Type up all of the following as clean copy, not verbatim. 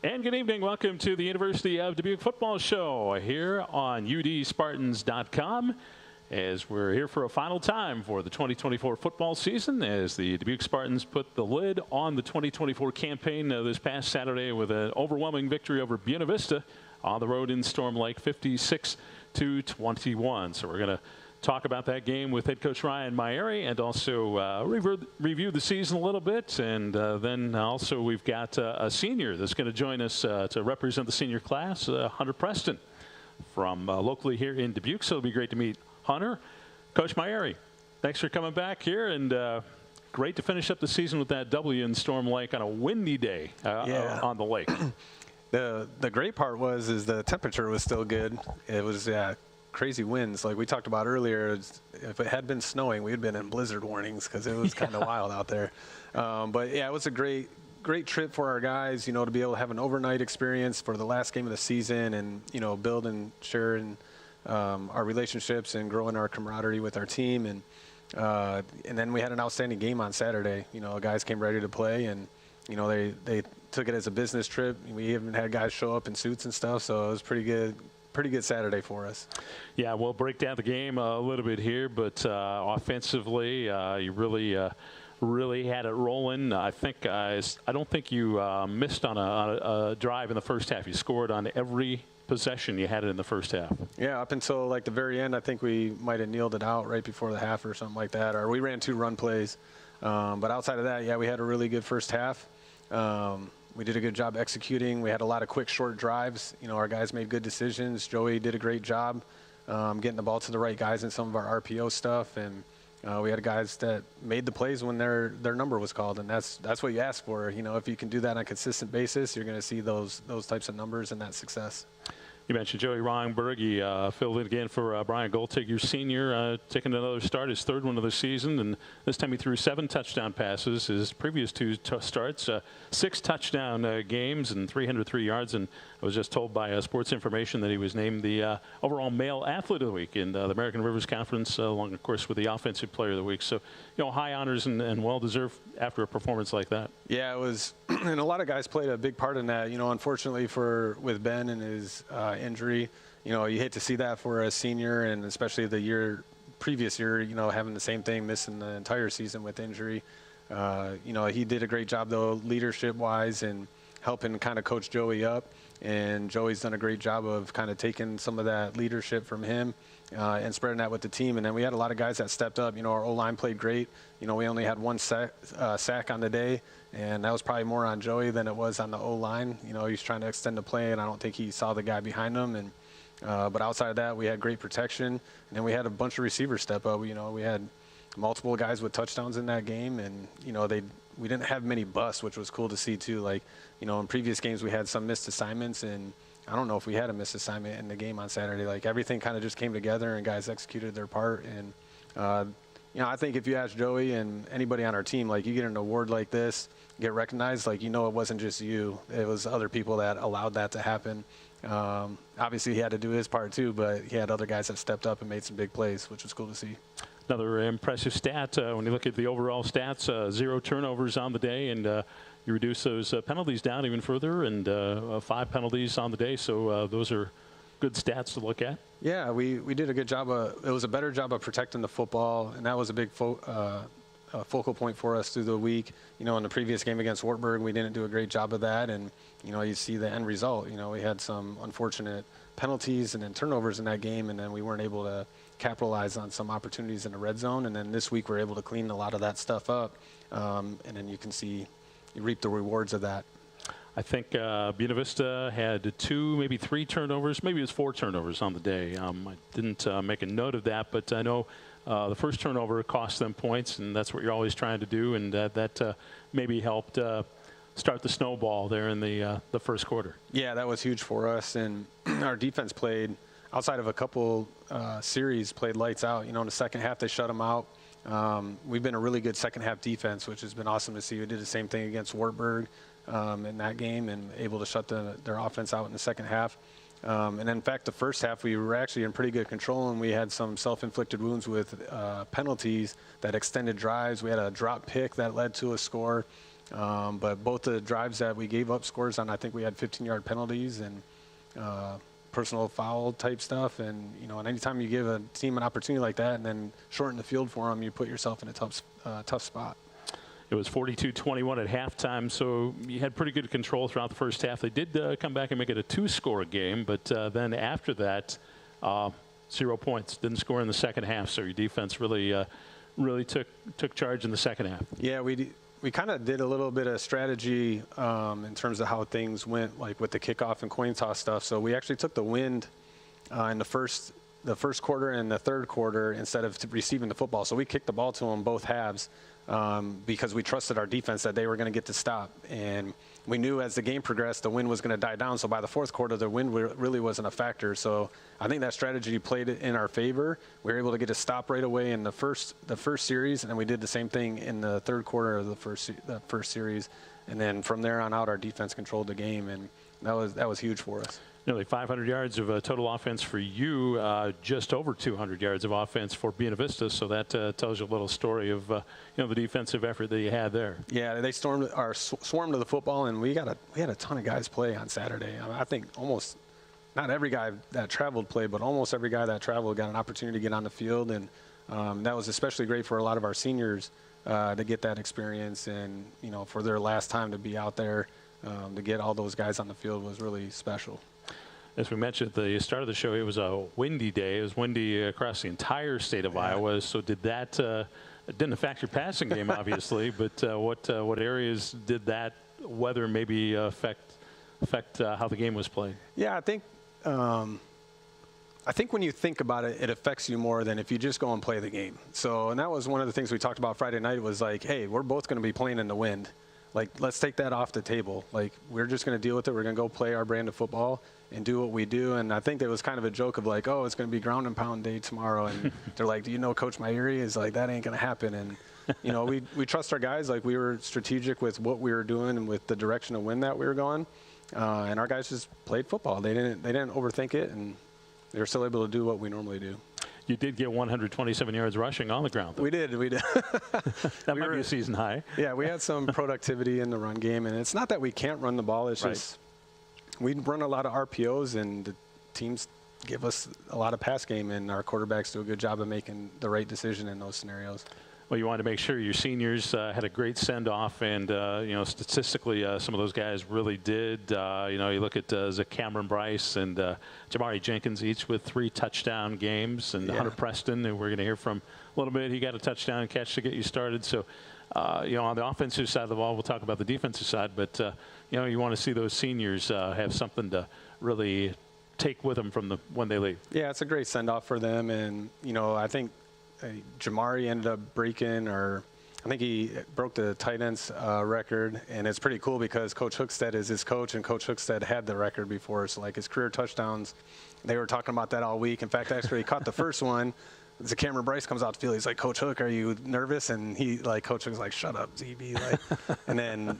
And good evening. Welcome to the University of Dubuque Football Show here on udspartans.com as we're here for a final time for the 2024 football season as the Dubuque Spartans put the lid on the 2024 campaign this past Saturday with an overwhelming victory over Buena Vista on the road in Storm Lake, 56-21. So we're going to talk about that game with head coach Ryan Myeri and also review the season a little bit. And then also we've got a senior that's going to join us to represent the senior class, Hunter Preston from locally here in Dubuque. So it'll be great to meet Hunter. Coach Myeri, thanks for coming back here, and great to finish up the season with that W in Storm Lake on a windy day on the lake. The great part is the temperature was still good. It was crazy winds like we talked about earlier. If it had been snowing, we'd been in blizzard warnings because it was kind of wild out there. But yeah, it was a great trip for our guys, to be able to have an overnight experience for the last game of the season and, build and share our relationships and growing our camaraderie with our team. And then we had an outstanding game on Saturday. Guys came ready to play, and, they took it as a business trip. We even had guys show up in suits and stuff, so it was pretty good Saturday for us. Yeah, we'll break down the game a little bit here, but offensively, you really had it rolling. I don't think you missed on a drive in the first half. You scored on every possession you had it in the first half. Yeah, up until like the very end, I think we might have kneeled it out right before the half or something like that, or we ran 2 run plays. But outside of that, yeah, we had a really good first half. We did a good job executing. We had a lot of quick, short drives. Our guys made good decisions. Joey did a great job getting the ball to the right guys in some of our RPO stuff. And we had guys that made the plays when their number was called. And that's what you ask for. If you can do that on a consistent basis, you're going to see those types of numbers and that success. You mentioned Joey Rongberg. He filled in again for Brian Goltig, your senior, taking another start, his 3rd one of the season. And this time he threw 7 touchdown passes. His previous 2 starts, 6 touchdown games and 303 yards. And I was just told by Sports Information that he was named the overall male athlete of the week in the American Rivers Conference, along, of course, with the offensive player of the week. So, high honors and well-deserved after a performance like that. Yeah, it was. And a lot of guys played a big part in that. Unfortunately with Ben and his injury, you hate to see that for a senior, and especially the previous year, having the same thing, missing the entire season with injury. He did a great job though, leadership-wise, and helping kind of coach Joey up. And Joey's done a great job of kind of taking some of that leadership from him and spreading that with the team. And then we had a lot of guys that stepped up. Our O-line played great. We only had 1 sack on the day, and that was probably more on Joey than it was on the O-line. He's trying to extend the play, and I don't think he saw the guy behind him. And but outside of that, we had great protection, and then we had a bunch of receivers step up. We had multiple guys with touchdowns in that game, and we didn't have many busts, which was cool to see too. Like, in previous games we had some missed assignments, and I don't know if we had a missed assignment in the game on Saturday. Like, everything kind of just came together and guys executed their part. And I think if you ask Joey and anybody on our team, like, you get an award like this, get recognized, like, it wasn't just you. It was other people that allowed that to happen. Obviously he had to do his part too, but he had other guys that stepped up and made some big plays, which was cool to see. Another impressive stat when you look at the overall stats, 0 turnovers on the day, and you reduce those penalties down even further, and 5 penalties on the day. So those are good stats to look at. Yeah, we did a good job. It was a better job of protecting the football, and that was a big focal point for us through the week. In the previous game against Wartburg, we didn't do a great job of that, and you see the end result. We had some unfortunate penalties and then turnovers in that game, and then we weren't able to capitalize on some opportunities in the red zone. And then this week we're able to clean a lot of that stuff up, and then you reap the rewards of that. I think Buena Vista had 2, maybe 3 turnovers. Maybe it was 4 turnovers on the day. I didn't make a note of that, but I know the first turnover cost them points, and that's what you're always trying to do, and that maybe helped start the snowball there in the first quarter. Yeah, that was huge for us, and our defense played, outside of a couple series, played lights out. In the second half they shut them out. We've been a really good second half defense, which has been awesome to see. We did the same thing against Wartburg in that game, and able to shut their offense out in the second half. And in fact, the first half we were actually in pretty good control, and we had some self-inflicted wounds with penalties that extended drives. We had a drop pick that led to a score. But both the drives that we gave up scores on, I think we had 15-yard penalties and personal foul type stuff. And, and anytime you give a team an opportunity like that and then shorten the field for them, you put yourself in a tough spot. It was 42-21 at halftime, so you had pretty good control throughout the first half. They did come back and make it a 2-score game, but then after that, 0 points. Didn't score in the second half, so your defense really took charge in the second half. Yeah, we kind of did a little bit of strategy in terms of how things went, like with the kickoff and coin toss stuff. So we actually took the wind in the first quarter and the third quarter instead of receiving the football. So we kicked the ball to them both halves because we trusted our defense that they were going to get to stop. And we knew as the game progressed, the wind was going to die down. So by the fourth quarter, the wind really wasn't a factor. So I think that strategy played in our favor. We were able to get a stop right away in the first series, and then we did the same thing in the third quarter of the first series. And then from there on out, our defense controlled the game, and that was huge for us. Nearly 500 yards of total offense for you, just over 200 yards of offense for Buena Vista. So that tells you a little story of the defensive effort that you had there. Yeah, they swarmed to the football, and we had a ton of guys play on Saturday. I think almost not every guy that traveled played, but almost every guy that traveled got an opportunity to get on the field, and that was especially great for a lot of our seniors to get that experience, and for their last time to be out there to get all those guys on the field was really special. As we mentioned at the start of the show, it was a windy day. It was windy across the entire state of Iowa. So did that it didn't affect your passing game, obviously, but what areas did that weather maybe affect how the game was played? Yeah, I think when you think about it, it affects you more than if you just go and play the game. So, and that was one of the things we talked about Friday night was like, hey, we're both going to be playing in the wind. Like, let's take that off the table. Like, we're just going to deal with it. We're going to go play our brand of football and do what we do. And I think there was kind of a joke of like, oh, it's going to be ground and pound day tomorrow. And they're like, do you know Coach Myrie? Is like, that ain't going to happen. And, we trust our guys. Like, we were strategic with what we were doing and with the direction of wind that we were going. And our guys just played football. They didn't overthink it, and they were still able to do what we normally do. You did get 127 yards rushing on the ground, though. We did. That might be a season high. Yeah, we had some productivity in the run game, and it's not that we can't run the ball. It's just we run a lot of RPOs, and the teams give us a lot of pass game, and our quarterbacks do a good job of making the right decision in those scenarios. Well, you wanted to make sure your seniors had a great send-off, and statistically, some of those guys really did. You look at Cameron Bryce and Jamari Jenkins, each with 3 touchdown games, and Hunter Preston, who we're going to hear from a little bit. He got a touchdown catch to get you started. So, on the offensive side of the ball, we'll talk about the defensive side, but you want to see those seniors have something to really take with them from when they leave. Yeah, it's a great send-off for them, and I think Jamari ended up breaking, or I think he broke the tight ends record, and it's pretty cool because Coach Hookstead is his coach, and Coach Hookstead had the record before. So like his career touchdowns, they were talking about that all week. In fact, actually he caught the first one. Cameron Bryce comes out the field. He's like, Coach Hook, are you nervous? And Coach Hook's like, shut up, ZB. And then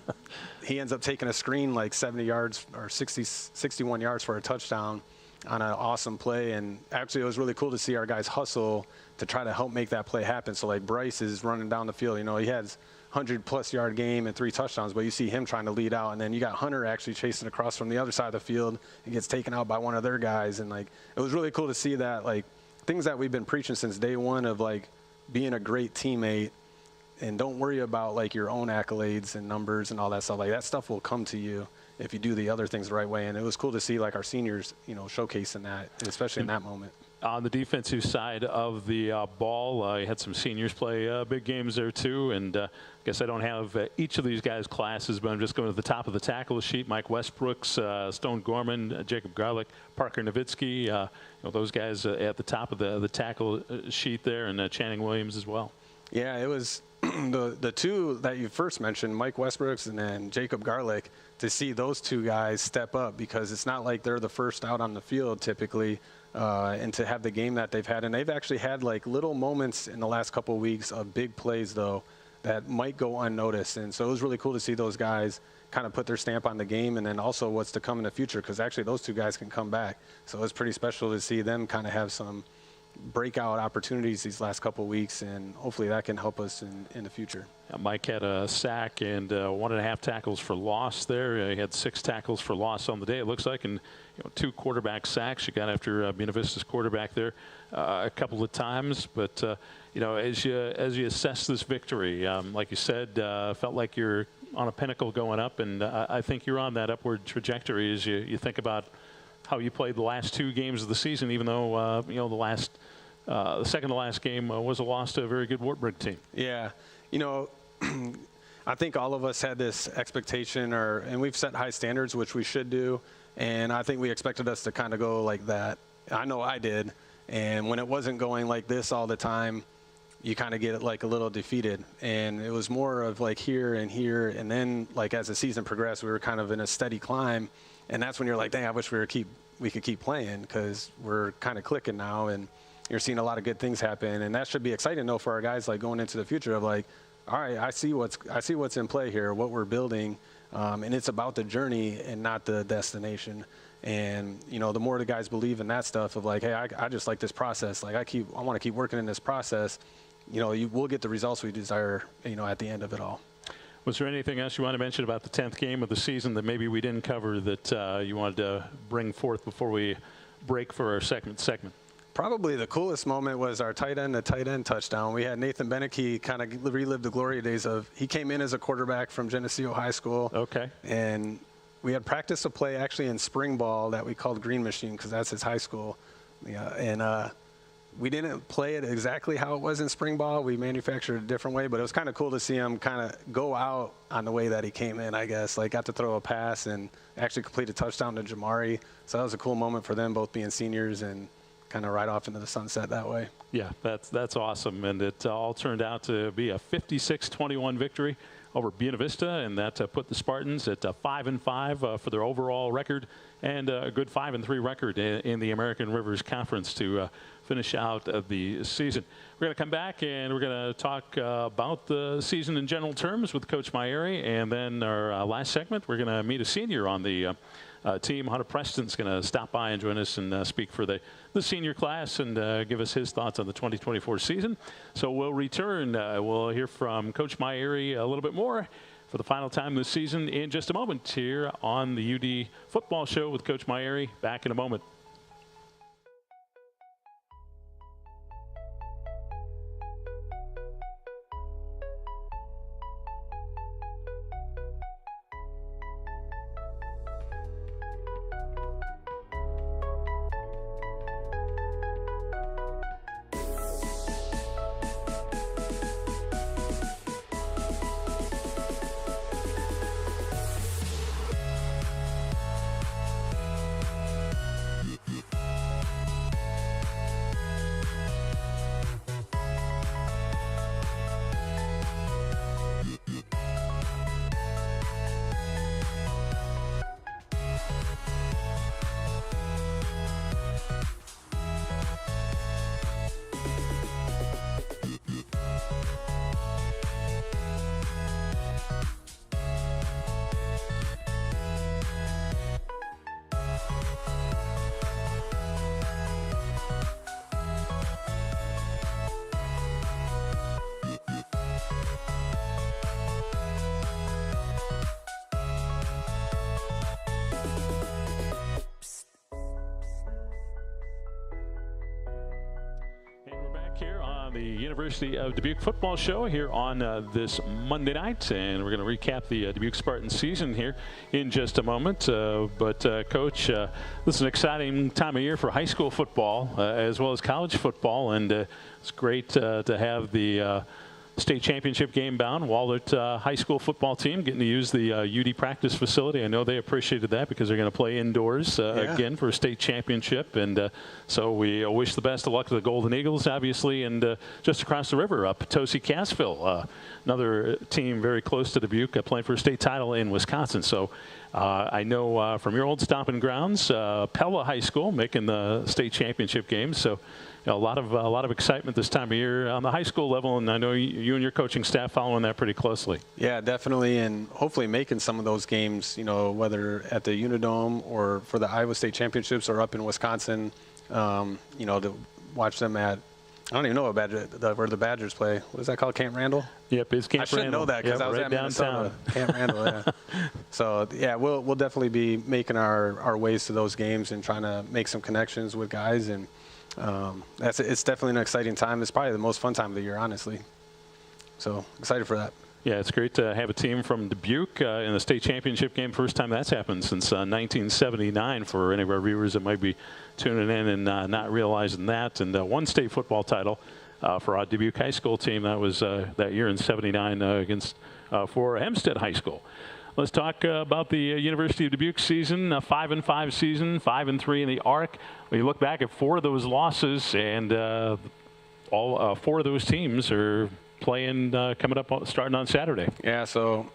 he ends up taking a screen like 70 yards or 61 yards for a touchdown on an awesome play. And actually it was really cool to see our guys hustle to try to help make that play happen. So like Bryce is running down the field, he has 100+ yard game and 3 touchdowns, but you see him trying to lead out, and then you got Hunter actually chasing across from the other side of the field and gets taken out by one of their guys. And it was really cool to see that, things that we've been preaching since day one of being a great teammate, and don't worry about your own accolades and numbers and all that stuff. That stuff will come to you if you do the other things the right way. And it was cool to see our seniors, showcasing that, especially in that moment. On the defensive side of the ball, you had some seniors play big games there too. And I guess I don't have each of these guys' classes, but I'm just going to the top of the tackle sheet. Mike Westbrooks, Stone Gorman, Jacob Garlick, Parker Nowitzki, those guys at the top of the tackle sheet there, and Channing Williams as well. Yeah, it was the two that you first mentioned, Mike Westbrooks and then Jacob Garlick, to see those two guys step up, because it's not like they're the first out on the field typically. And to have the game that they've had. And they've actually had little moments in the last couple of weeks of big plays, though, that might go unnoticed. And so it was really cool to see those guys kind of put their stamp on the game, and then also what's to come in the future, because actually those two guys can come back. So it was pretty special to see them kind of have some breakout opportunities these last couple of weeks, and hopefully that can help us in the future. Mike had a sack and 1.5 tackles for loss there. He had 6 tackles for loss on the day, it looks like, and 2 quarterback sacks. You got after Buena Vista's quarterback there a couple of times. But as you assess this victory, like you said, felt like you're on a pinnacle going up, and I think you're on that upward trajectory as you think about how you played the last 2 games of the season, even though the second to last game was a loss to a very good Wartburg team. Yeah, I think all of us had this expectation, and we've set high standards, which we should do, and I think we expected us to kind of go like that. I know I did, and when it wasn't going like this all the time, you kind of get like a little defeated, and it was more of like here and here, and then like as the season progressed, we were kind of in a steady climb, and that's when you're like, dang, I wish we could keep playing, because we're kind of clicking now, and you're seeing a lot of good things happen, and that should be exciting though for our guys, like going into the future of like, all right, I see what's in play here, what we're building, and it's about the journey and not the destination. And the more the guys believe in that stuff of like, hey, I just like this process, like I want to keep working in this process, you will get the results we desire, at the end of it all. Was there anything else you want to mention about the 10th game of the season that maybe we didn't cover that you wanted to bring forth before we break for our second segment? Probably the coolest moment was our tight end touchdown. We had Nathan Beneke kind of relive the glory days of, he came in as a quarterback from Geneseo High School. Okay. And we had practiced a play actually in spring ball that we called Green Machine, because that's his high school. Yeah, and we didn't play it exactly how it was in spring ball. We manufactured it a different way, but it was kind of cool to see him kind of go out on the way that he came in, I guess. Like, got to throw a pass and actually complete a touchdown to Jamari. So that was a cool moment for them, both being seniors, and kind of ride off into the sunset that way. Yeah, that's awesome, and it all turned out to be a 56-21 victory over Buena Vista, and that put the Spartans at 5-5 for their overall record, and a good 5-3 record in the American Rivers Conference to finish out the season. We're going to come back and we're going to talk about the season in general terms with Coach Myeri, and then our last segment, we're going to meet a senior on the team. Hunter Preston's going to stop by and join us and speak for the senior class and give us his thoughts on the 2024 season. So we'll return. We'll hear from Coach Myeri a little bit more for the final time this season in just a moment here on the UD Football Show with Coach Myeri. Back in a moment. Here on the University of Dubuque Football Show here on this Monday night, and we're going to recap the Dubuque Spartans season here in just a moment. But Coach, this is an exciting time of year for high school football as well as college football, and it's great to have the state championship game bound Wahlert high school football team getting to use the UD practice facility. I know they appreciated that because they're going to play indoors again for a state championship, and so we wish the best of luck to the Golden Eagles, obviously, and just across the river, Potosi Cassville, another team very close to Dubuque, playing for a state title in Wisconsin. So I know from your old stomping grounds, Pella High School making the state championship game. So a lot of excitement this time of year on the high school level, and I know you and your coaching staff following that pretty closely. Yeah, definitely, and hopefully making some of those games, whether at the Unidome or for the Iowa State Championships or up in Wisconsin, watch them at, I don't even know where the Badgers play. What is that called? Camp Randall? Yep, it's Camp Randall. I should know that because I was right at downtown. Minnesota. Camp Randall, yeah. So, yeah, we'll definitely be making our ways to those games and trying to make some connections with guys. And it's definitely an exciting time. It's probably the most fun time of the year, honestly. So, excited for that. Yeah, it's great to have a team from Dubuque in the state championship game. First time that's happened since 1979 for any of our viewers that might be tuning in and not realizing that. And one state football title for our Dubuque High School team. That was that year in '79 against for Hempstead High School. Let's talk about the University of Dubuque season, a 5-5 season, 5-3 in the ARC. When you look back at 4 of those losses, and all 4 of those teams are playing coming up starting on Saturday. Yeah, so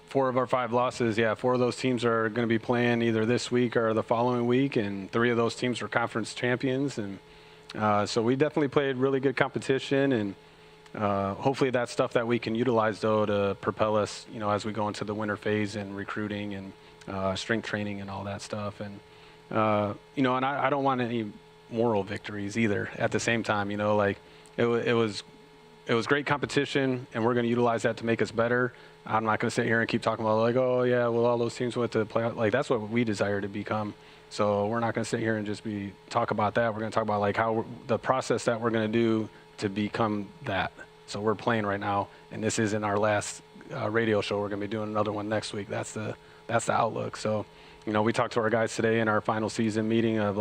4 of our 5 losses, 4 of those teams are going to be playing either this week or the following week, and 3 of those teams are conference champions. And so we definitely played really good competition, and hopefully that's stuff that we can utilize, though, to propel us, as we go into the winter phase and recruiting and strength training and all that stuff. And, and I don't want any moral victories either at the same time. It was great competition, and we're going to utilize that to make us better. I'm not going to sit here and keep talking about all those teams went to the playoff. Like, that's what we desire to become. So we're not going to sit here and just talk about that. We're going to talk about how the process that we're going to do to become that. So we're playing right now, and this isn't our last radio show. We're going to be doing another one next week. That's the outlook. So, we talked to our guys today in our final season meeting of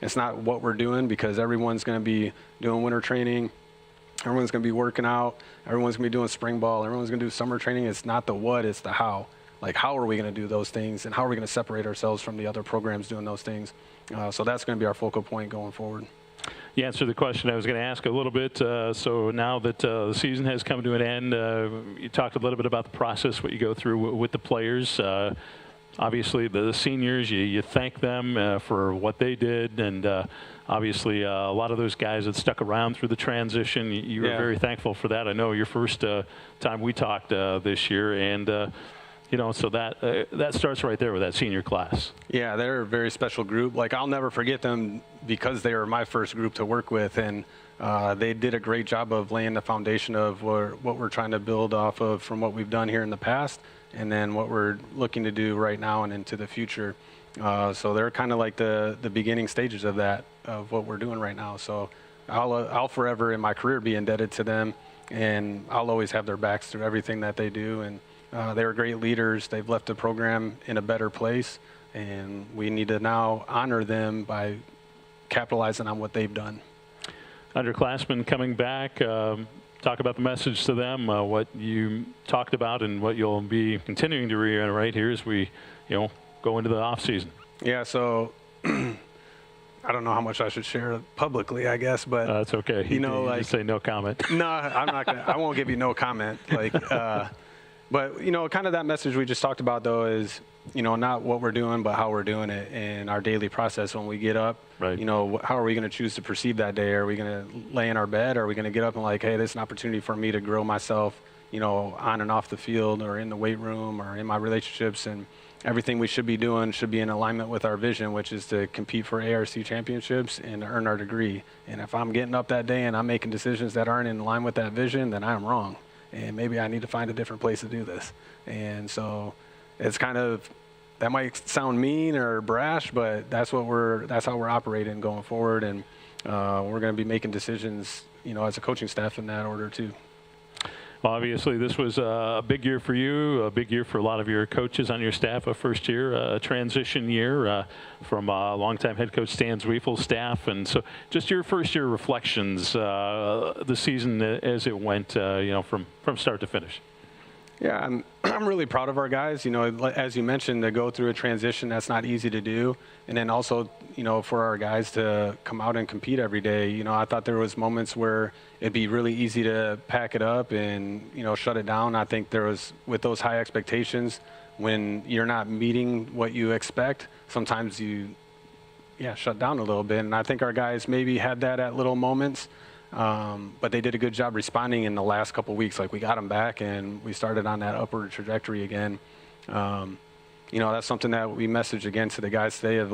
it's not what we're doing, because everyone's going to be doing winter training. Everyone's going to be working out. Everyone's going to be doing spring ball. Everyone's going to do summer training. It's not the what, it's the how. How are we going to do those things, and how are we going to separate ourselves from the other programs doing those things? So that's going to be our focal point going forward. You answered the question I was going to ask a little bit. So now that the season has come to an end, you talked a little bit about the process, what you go through with the players. Obviously, the seniors, you thank them for what they did, and obviously a lot of those guys that stuck around through the transition, you were very thankful for that. I know your first time we talked this year, and so that starts right there with that senior class. Yeah, they're a very special group. I'll never forget them because they were my first group to work with, and they did a great job of laying the foundation of what we're trying to build off of from what we've done here in the past, and then what we're looking to do right now and into the future. So they're kind of like the beginning stages of that, of what we're doing right now. So I'll forever in my career be indebted to them, and I'll always have their backs through everything that they do. And they were great leaders. They've left the program in a better place, and we need to now honor them by capitalizing on what they've done. Underclassmen coming back, talk about the message to them, what you talked about and what you'll be continuing to reiterate here as we, go into the off season. Yeah, so I don't know how much I should share publicly, I guess, but that's okay. You just say no comment. No, I'm not gonna. I won't give you no comment. But kind of that message we just talked about, though, is not what we're doing, but how we're doing it in our daily process when we get up. Right. How are we going to choose to perceive that day? Are we going to lay in our bed? Or are we going to get up and hey, this is an opportunity for me to grow myself, on and off the field, or in the weight room, or in my relationships, and everything we should be doing should be in alignment with our vision, which is to compete for ARC championships and earn our degree. And if I'm getting up that day and I'm making decisions that aren't in line with that vision, then I'm wrong. And maybe I need to find a different place to do this. And so it's kind of, that might sound mean or brash, but that's how we're operating going forward. And we're going to be making decisions, as a coaching staff in that order too. Well, obviously, this was a big year for you, a big year for a lot of your coaches on your staff, a first year, a transition year from longtime head coach Stan Zwiefel's staff. And so just your first year reflections, the season as it went, from start to finish. Yeah, I'm really proud of our guys. As you mentioned, to go through a transition, that's not easy to do. And then also, for our guys to come out and compete every day. I thought there was moments where it'd be really easy to pack it up and, shut it down. I think there was, with those high expectations, when you're not meeting what you expect, sometimes you, shut down a little bit. And I think our guys maybe had that at little moments. But they did a good job responding in the last couple of weeks. We got them back, and we started on that upward trajectory again. That's something that we messaged again to the guys today of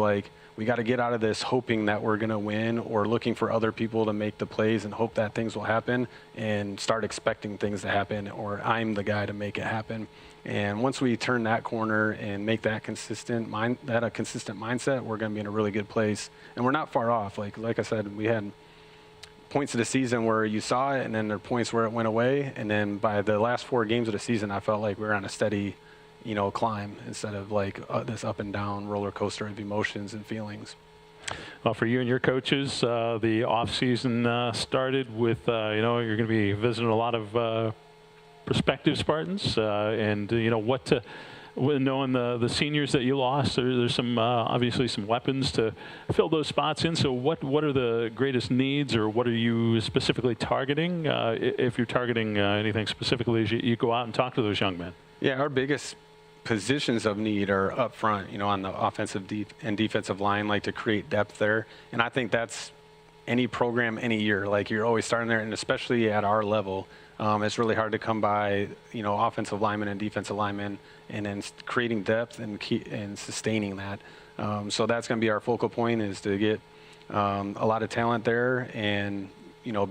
we got to get out of this hoping that we're going to win or looking for other people to make the plays and hope that things will happen, and start expecting things to happen, or I'm the guy to make it happen. And once we turn that corner and make that a consistent mindset, we're going to be in a really good place. And we're not far off. Like I said, we had points of the season where you saw it, and then there are points where it went away. And then by the last 4 games of the season, I felt like we were on a steady, climb instead of this up and down roller coaster of emotions and feelings. Well, for you and your coaches, the off season started with, you're going to be visiting a lot of prospective Spartans, and knowing the seniors that you lost, there's some obviously some weapons to fill those spots in. So what are the greatest needs, or what are you specifically targeting, if you're targeting anything specifically as you go out and talk to those young men? Yeah, our biggest positions of need are up front, on the offensive and defensive line, to create depth there. And I think that's any program, any year. You're always starting there, and especially at our level, it's really hard to come by, offensive linemen and defensive linemen, and then creating depth and sustaining that. So that's going to be our focal point, is to get a lot of talent there and,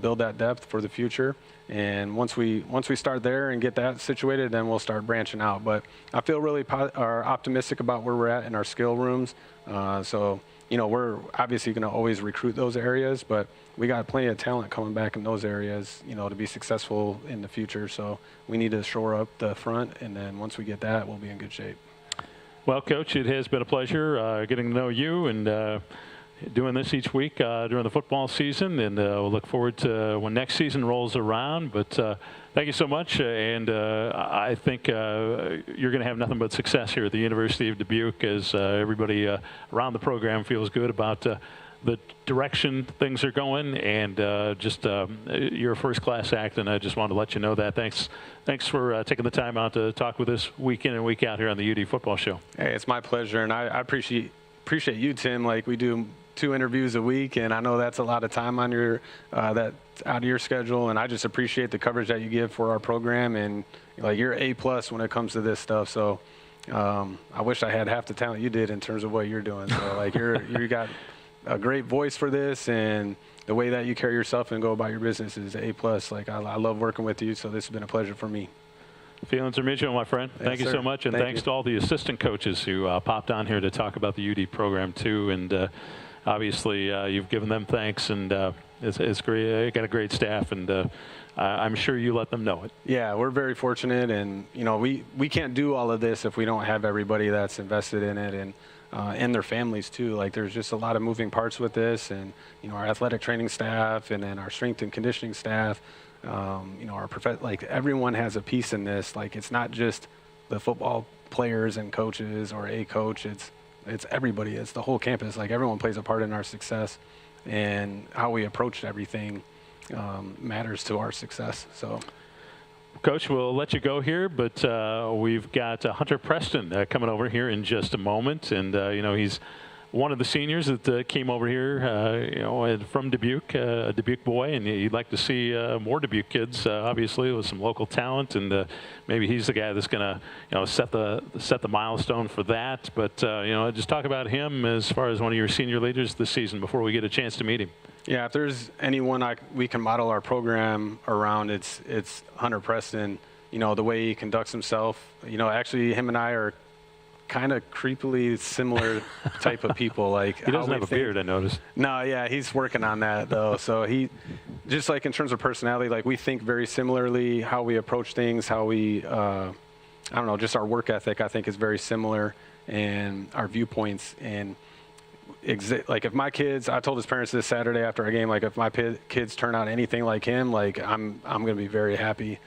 build that depth for the future. And once we start there and get that situated, then we'll start branching out. But I feel really optimistic about where we're at in our skill rooms. So we're obviously going to always recruit those areas, but we got plenty of talent coming back in those areas, to be successful in the future. So we need to shore up the front, and then once we get that, we'll be in good shape. Well, Coach, it has been a pleasure getting to know you and doing this each week during the football season, and we'll look forward to when next season rolls around. But thank you so much, and I think you're going to have nothing but success here at the University of Dubuque, as everybody around the program feels good about the direction things are going, and you're a first-class act, and I just wanted to let you know that. Thanks for taking the time out to talk with us week in and week out here on the UD Football Show. Hey, it's my pleasure, and I appreciate you, Tim. We do 2 interviews a week, and I know that's a lot of time on your that out of your schedule, and I just appreciate the coverage that you give for our program, and you're A+ when it comes to this stuff. So I wish I had half the talent you did in terms of what you're doing. So you got a great voice for this, and the way that you carry yourself and go about your business is A+. I love working with you, so this has been a pleasure for me. Feelings are mutual, my friend. Thank you so much, and thanks to all the assistant coaches who popped on here to talk about the UD program too. And obviously, you've given them thanks, and it's great. You got a great staff, and I'm sure you let them know it. Yeah, we're very fortunate, and we can't do all of this if we don't have everybody that's invested in it, and their families too. There's just a lot of moving parts with this, and our athletic training staff, and then our strength and conditioning staff. Our everyone has a piece in this. It's not just the football players and coaches or a coach. It's everybody. It's the whole campus. Everyone plays a part in our success, and how we approach everything matters to our success. So, Coach, we'll let you go here, but we've got Hunter Preston coming over here in just a moment, and he's one of the seniors that came over here, from Dubuque, a Dubuque boy, and you'd like to see more Dubuque kids, obviously, with some local talent, and maybe he's the guy that's going to, set the milestone for that. But just talk about him as far as one of your senior leaders this season before we get a chance to meet him. Yeah, if there's anyone we can model our program around, it's Hunter Preston. The way he conducts himself. Actually, him and I are kind of creepily similar type of people. He doesn't have a beard, I noticed. No, yeah, he's working on that though. So he, just in terms of personality, we think very similarly. How we approach things, how we, just our work ethic, I think is very similar, and our viewpoints. And if my kids, I told his parents this Saturday after our game, if my kids turn out anything like him, I'm going to be very happy.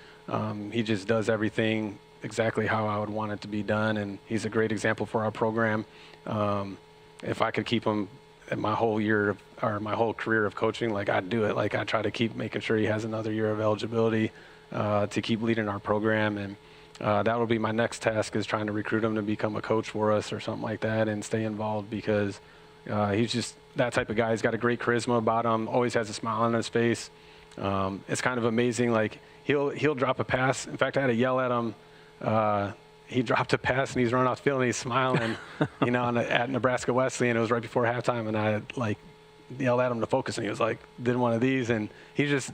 He just does everything exactly how I would want it to be done, and he's a great example for our program. If I could keep him in my whole career of coaching, I'd do it. I try to keep making sure he has another year of eligibility to keep leading our program, and that will be my next task, is trying to recruit him to become a coach for us or something like that, and stay involved, because he's just that type of guy. He's got a great charisma about him, always has a smile on his face. It's kind of amazing. He'll drop a pass. In fact, I had to yell at him he dropped a pass and he's running off the field and he's smiling, you know, at Nebraska Wesleyan. It was right before halftime, and I like yelled at him to focus, and he was like, did one of these, and he just,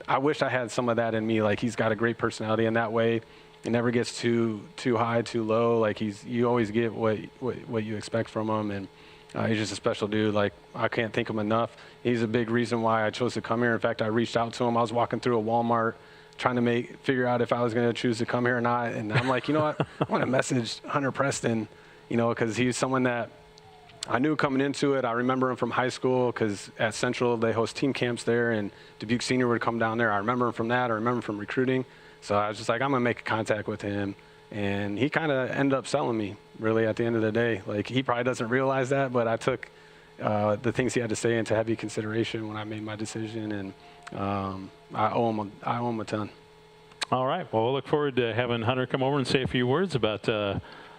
I wish I had some of that in me. Like, he's got a great personality in that way. It never gets too high, too low. Like, you always get what you expect from him, and he's just a special dude. Like, I can't thank him enough. He's a big reason why I chose to come here. In fact, I reached out to him. I was walking through a Walmart trying to figure out if I was going to choose to come here or not. And I'm like, you know what? I want to message Hunter Preston, you know, because he's someone that I knew coming into it. I remember him from high school because at Central they host team camps there, and Dubuque Senior would come down there. I remember him from that. I remember him from recruiting. So I was just like, I'm going to make a contact with him. And he kind of ended up selling me, really, at the end of the day. Like, he probably doesn't realize that, but I took the things he had to say into heavy consideration when I made my decision, and I owe him a ton. All right. Well, we'll look forward to having Hunter come over and say a few words about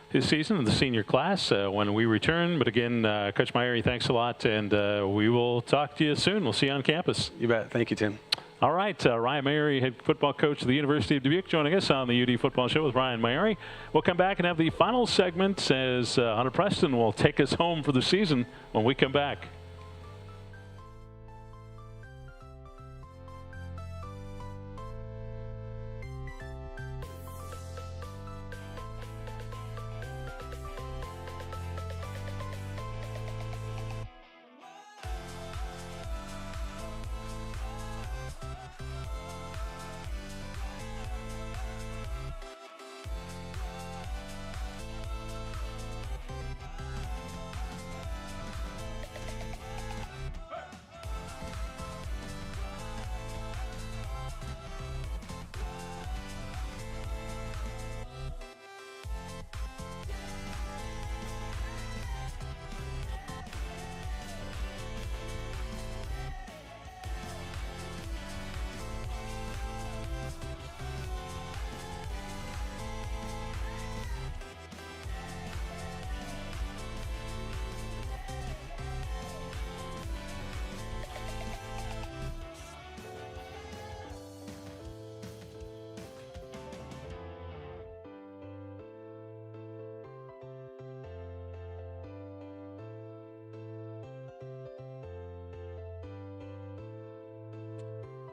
his season and the senior class when we return. But again, Coach Myrie, thanks a lot, and we will talk to you soon. We'll see you on campus. You bet. Thank you, Tim. All right, Ryan Myrie, head football coach of the University of Dubuque, joining us on the UD Football Show with Ryan Myrie. We'll come back and have the final segment as Hunter Preston will take us home for the season when we come back.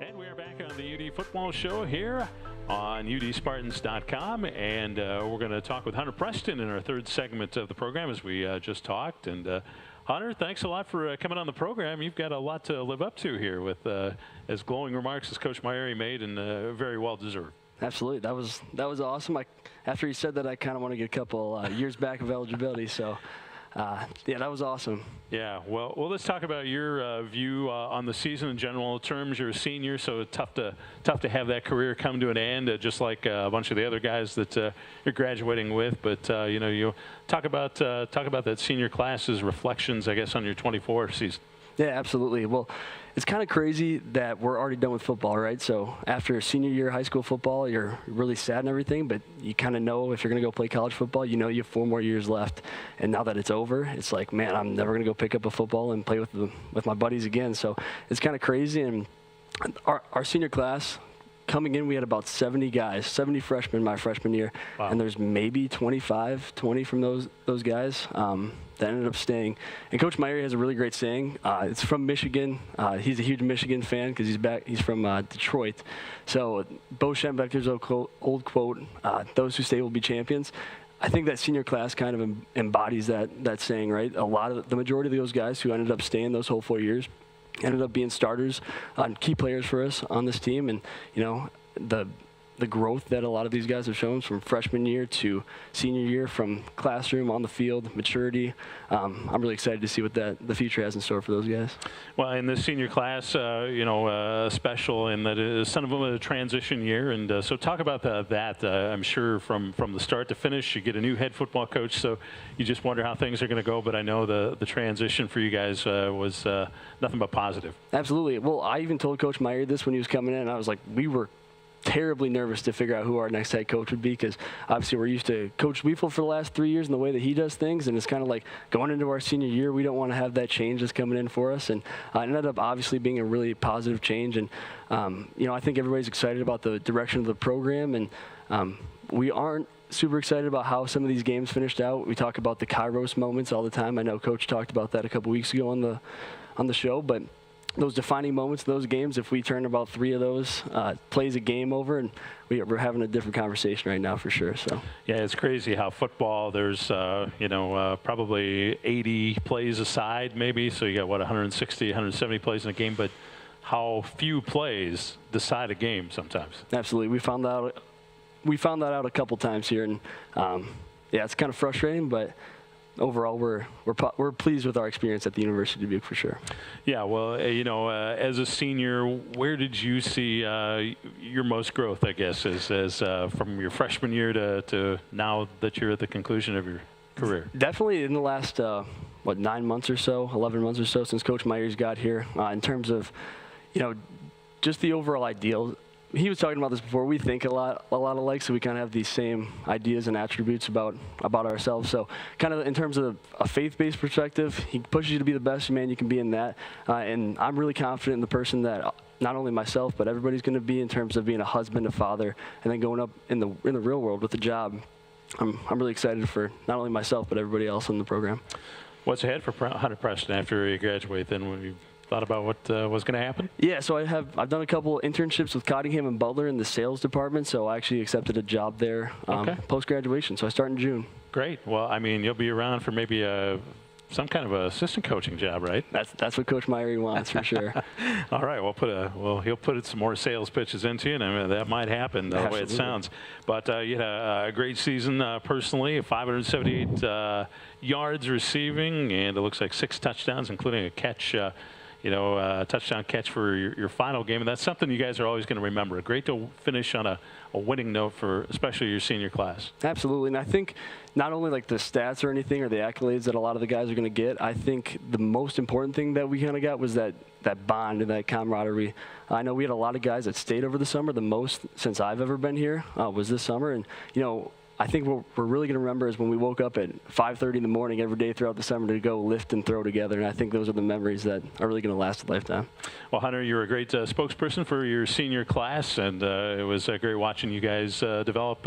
And we are back on the UD Football Show here on UDSpartans.com, and we're going to talk with Hunter Preston in our third segment of the program, as we just talked. And Hunter, thanks a lot for coming on the program. You've got a lot to live up to here with as glowing remarks as Coach Myrie made, and very well deserved. Absolutely, that was awesome. After he said that, I kind of want to get a couple years back of eligibility. So. Yeah, that was awesome. Yeah, well, let's talk about your view on the season in general terms. You're a senior, so tough to have that career come to an end, just like a bunch of the other guys that you're graduating with. But you talk about that senior class's reflections, I guess, on your 24 season. Yeah, absolutely. Well, it's kind of crazy that we're already done with football, right? So after senior year of high school football, you're really sad and everything, but you kind of know if you're going to go play college football, you know you have 4 more years left. And now that it's over, it's like, man, I'm never going to go pick up a football and play with my buddies again. So it's kind of crazy. And our senior class, coming in, we had about 70 guys, 70 freshmen my freshman year. Wow. And there's maybe 20 from those guys that ended up staying. And Coach Myrie has a really great saying. It's from Michigan. He's a huge Michigan fan because he's from Detroit. So Bo Schembechler's old quote, those who stay will be champions. I think that senior class kind of embodies that saying, right? The majority of those guys who ended up staying those whole 4 years ended up being starters, key players for us on this team. And, the growth that a lot of these guys have shown from freshman year to senior year, from classroom, on the field, maturity. I'm really excited to see what the future has in store for those guys. Well, in this senior class, special in that it is some of them a transition year. And so talk about that. I'm sure from the start to finish, you get a new head football coach, so you just wonder how things are going to go. But I know the transition for you guys was nothing but positive. Absolutely. Well, I even told Coach Myrie this when he was coming in. I was like, we were terribly nervous to figure out who our next head coach would be, because obviously we're used to Coach Weefel for the last 3 years and the way that he does things, and it's kind of like going into our senior year, we don't want to have that change that's coming in for us. And it ended up obviously being a really positive change. And I think everybody's excited about the direction of the program, and we aren't super excited about how some of these games finished out. We talk about the Kairos moments all the time. I know Coach talked about that a couple weeks ago on the show, but those defining moments, those games, if we turn about 3 of those plays a game over, and we're having a different conversation right now for sure. So yeah, it's crazy how football, there's probably 80 plays aside maybe, so you got 160, 170 plays in a game, but how few plays decide a game sometimes. Absolutely, we found that out a couple times here, and yeah, it's kind of frustrating, but overall, we're pleased with our experience at the University of Dubuque for sure. Yeah, well, as a senior, where did you see your most growth, I guess, as from your freshman year to now that you're at the conclusion of your career? Definitely in the last, 9 months or so, 11 months or so since Coach Myers got here, in terms of, just the overall ideal. He was talking about this before. We think a lot alike, so we kind of have these same ideas and attributes about ourselves. So kind of in terms of a faith-based perspective, he pushes you to be the best man you can be in that. And I'm really confident in the person that not only myself, but everybody's going to be in terms of being a husband, a father, and then going up in the real world with a job. I'm really excited for not only myself, but everybody else in the program. What's ahead for Hunter Preston after you graduate then? When you thought about what was going to happen? Yeah, so I've done a couple internships with Cottingham and Butler in the sales department, so I actually accepted a job there post-graduation, so I start in June. Great. Well, I mean, you'll be around for maybe some kind of assistant coaching job, right? That's what Coach Meyer wants for sure. All right, he'll put some more sales pitches into you, and I mean, that might happen the way it sounds. But you had a great season personally, 578 yards receiving, and it looks like 6 touchdowns, including a catch. A touchdown catch for your final game, and that's something you guys are always going to remember. Great to finish on a winning note for especially your senior class. Absolutely, and I think not only like the stats or anything or the accolades that a lot of the guys are going to get, I think the most important thing that we kind of got was that bond and that camaraderie. I know we had a lot of guys that stayed over the summer. The most since I've ever been here was this summer, and I think what we're really going to remember is when we woke up at 5:30 in the morning every day throughout the summer to go lift and throw together, and I think those are the memories that are really going to last a lifetime. Well, Hunter, you're a great spokesperson for your senior class, and it was great watching you guys develop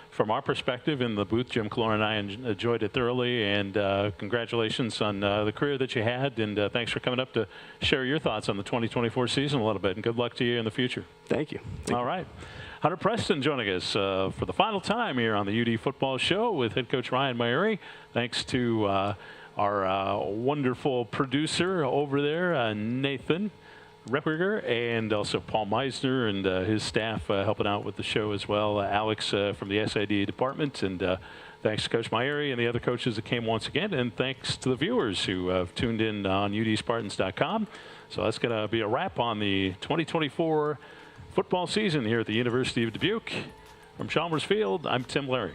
from our perspective in the booth. Jim Clore and I enjoyed it thoroughly, and congratulations on the career that you had, and thanks for coming up to share your thoughts on the 2024 season a little bit, and good luck to you in the future. Thank you. All right. Hunter Preston joining us for the final time here on the UD Football Show with head coach Ryan Myrie. Thanks to our wonderful producer over there, Nathan Reppiger, and also Paul Meisner and his staff helping out with the show as well. Alex from the SID department. And thanks to Coach Myrie and the other coaches that came once again. And thanks to the viewers who have tuned in on udspartans.com. So that's going to be a wrap on the 2024 football season here at the University of Dubuque. From Chalmers Field, I'm Tim Larry.